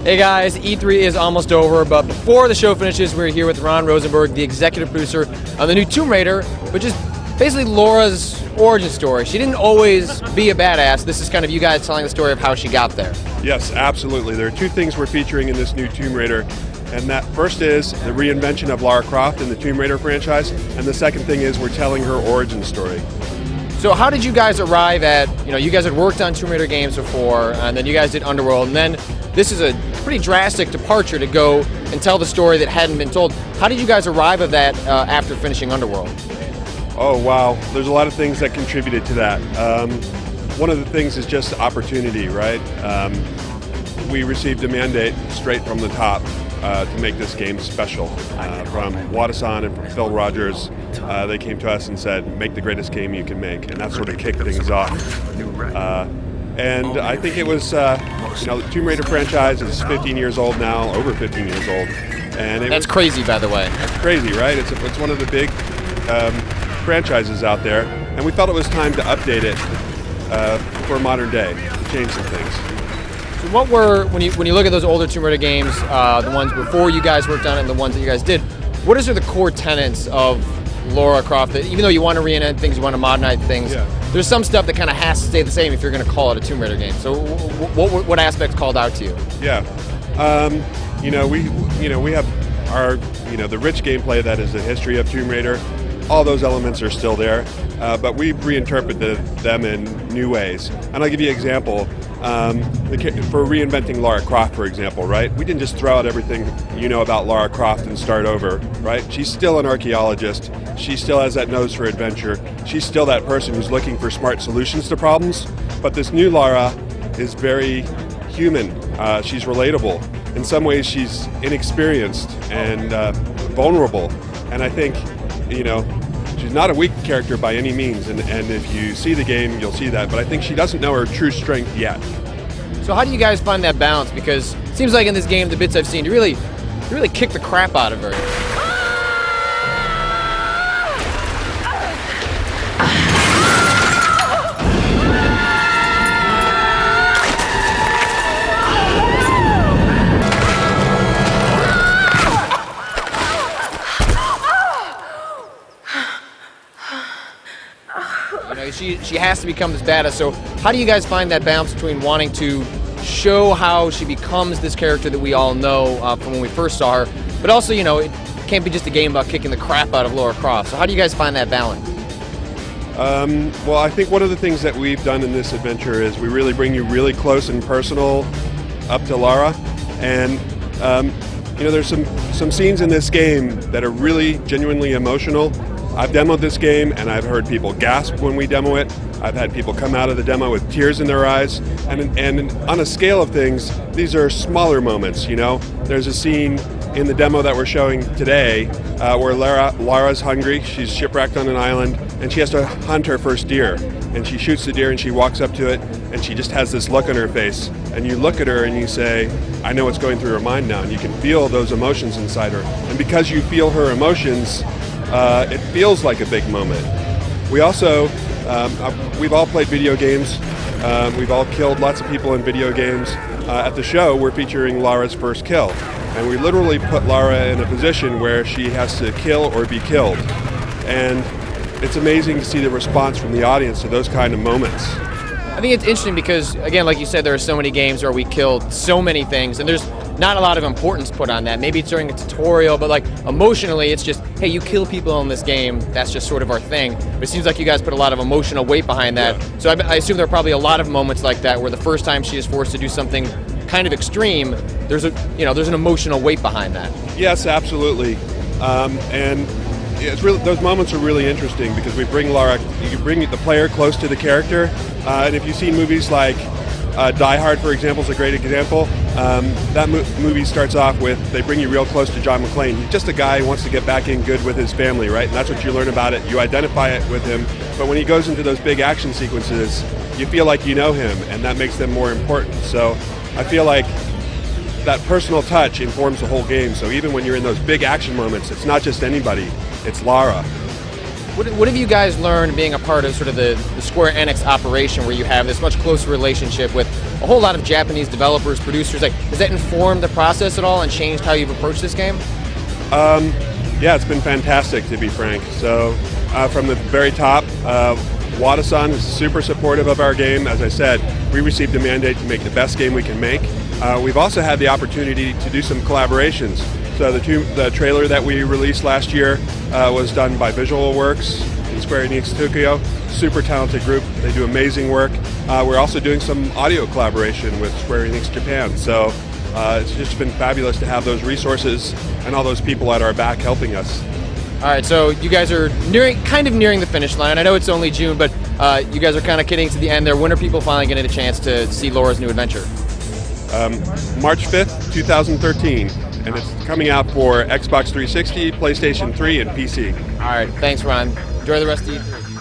Hey guys, E3 is almost over, but before the show finishes, we're here with Ron Rosenberg, the executive producer on the new Tomb Raider, which is basically Laura's origin story. She didn't always be a badass. This is kind of you guys telling the story of how she got there. Yes, absolutely. There are two things we're featuring in this new Tomb Raider, and that first is the reinvention of Lara Croft in the Tomb Raider franchise, and the second thing is we're telling her origin story. So how did you guys arrive at, you guys had worked on Tomb Raider games before, and then you guys did Underworld, and then this is a pretty drastic departure to go and tell the story that hadn't been told. How did you guys arrive at that after finishing Underworld? Oh wow, there's a lot of things that contributed to that. One of the things is just opportunity, right? We received a mandate straight from the top to make this game special. From Wadasan and from Phil Rogers, they came to us and said, make the greatest game you can make, and that sort of kicked things off. And I think it was, the Tomb Raider franchise is 15 years old now, over 15 years old. And That's crazy, by the way. That's crazy, right? It's one of the big franchises out there, and we felt it was time to update it for modern day, to change some things. So what were, when you look at those older Tomb Raider games, the ones before you guys worked on it and the ones that you guys did, what are the core tenets of Lara Croft? That even though you want to reinvent things, you want to modernize things, there's some stuff that kind of has to stay the same if you're going to call it a Tomb Raider game. So what aspects called out to you? Yeah, we have our the rich gameplay that is the history of Tomb Raider. All those elements are still there, but we've reinterpreted them in new ways. And I'll give you an example. For reinventing Lara Croft, for example, right? We didn't just throw out everything about Lara Croft and start over, right? She's still an archaeologist. She still has that nose for adventure. She's still that person who's looking for smart solutions to problems. But this new Lara is very human. She's relatable. In some ways, she's inexperienced and vulnerable. And I think, she's not a weak character by any means, and if you see the game, you'll see that, but I think she doesn't know her true strength yet. So how do you guys find that balance? Because it seems like in this game, the bits I've seen, you really kick the crap out of her. She has to become this badass. So how do you guys find that balance between wanting to show how she becomes this character that we all know from when we first saw her, but also, it can't be just a game about kicking the crap out of Lara Croft. So how do you guys find that balance? Well, I think one of the things that we've done in this adventure is we really bring you really close and personal up to Lara. And, there's some scenes in this game that are really genuinely emotional. I've demoed this game, and I've heard people gasp when we demo it. I've had people come out of the demo with tears in their eyes. And on a scale of things, these are smaller moments, There's a scene in the demo that we're showing today where Lara's hungry. She's shipwrecked on an island, and she has to hunt her first deer. And she shoots the deer, and she walks up to it, and she just has this look on her face. And you look at her, and you say, I know what's going through her mind now. And you can feel those emotions inside her. And because you feel her emotions, it feels like a big moment. We also, we've all played video games. We've all killed lots of people in video games. At the show, we're featuring Lara's first kill. And we literally put Lara in a position where she has to kill or be killed. And it's amazing to see the response from the audience to those kind of moments. I think it's interesting because, again, like you said, there are so many games where we killed so many things, and there's not a lot of importance put on that. Maybe it's during a tutorial, but emotionally, it's just, hey, you kill people in this game, that's just sort of our thing. But it seems like you guys put a lot of emotional weight behind that. Yeah. So I assume there are probably a lot of moments like that where the first time she is forced to do something kind of extreme, there's an emotional weight behind that. Yes, absolutely. And it's really, those moments are really interesting because we bring you bring the player close to the character. And if you've seen movies like Die Hard, for example, is a great example. That movie starts off with, they bring you real close to John McClane. He's just a guy who wants to get back in good with his family, right? And that's what you learn about it. You identify it with him. But when he goes into those big action sequences, you feel like you know him, and that makes them more important. So I feel like that personal touch informs the whole game. So even when you're in those big action moments, it's not just anybody, it's Lara. What have you guys learned being a part of sort of the Square Enix operation, where you have this much closer relationship with a whole lot of Japanese developers, producers? Like, does that inform the process at all and changed how you've approached this game? Yeah, it's been fantastic, to be frank. So from the very top, Wada-san is super supportive of our game. As I said, we received a mandate to make the best game we can make. We've also had the opportunity to do some collaborations. So the trailer that we released last year was done by Visual Works in Square Enix Tokyo. Super talented group. They do amazing work. We're also doing some audio collaboration with Square Enix Japan. So it's just been fabulous to have those resources and all those people at our back helping us. All right, so you guys are kind of nearing the finish line. I know it's only June, but you guys are kind of getting to the end there. When are people finally going to get a chance to see Laura's new adventure? March 5th, 2013, and it's coming out for Xbox 360, PlayStation 3, and PC. All right, thanks, Ron. Enjoy the rest of E3.